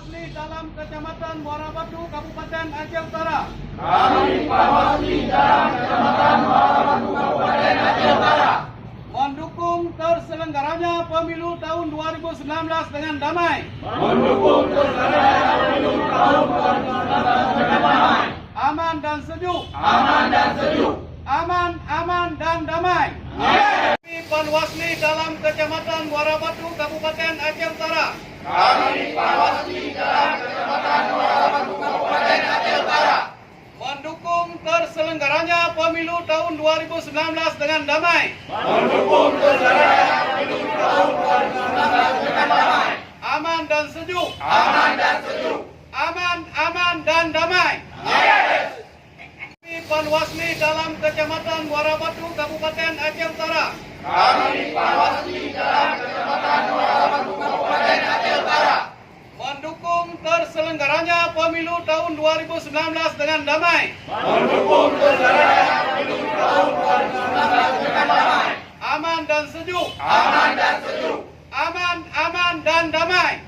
Panwasli dalam Kecamatan Muara Batu, Kabupaten Aceh Utara. Kami Panwasli dalam Kecamatan Muara Batu, Kabupaten Aceh Utara Mendukung terselenggaranya pemilu tahun 2019 dengan damai. mendukung terselenggaranya pemilu tahun 2019 dengan damai, Aman dan sejuk. aman dan sejuk. Aman dan damai. Kami Panwasli dalam Kecamatan Muara Batu, Kabupaten Aceh Utara. Kami Panwasli dalam Kecamatan Muara Batu, Kabupaten Aceh Utara Mendukung terselenggaranya pemilu tahun 2019 dengan damai. mendukung terselenggaranya pemilu tahun 2019 dengan damai, Aman dan sejuk. aman dan sejuk. Aman dan damai. Kami Panwasli dalam Kecamatan Muara Batu, Kabupaten Aceh Utara. Kami Panwasli dalam Kecamatan Muara Batu, Kabupaten Aceh Utara Mendukung terselenggaranya pemilu tahun 2019 dengan damai. mendukung terselenggaranya pemilu tahun 2019 dengan damai, Aman dan sejuk. aman dan sejuk. Aman dan damai.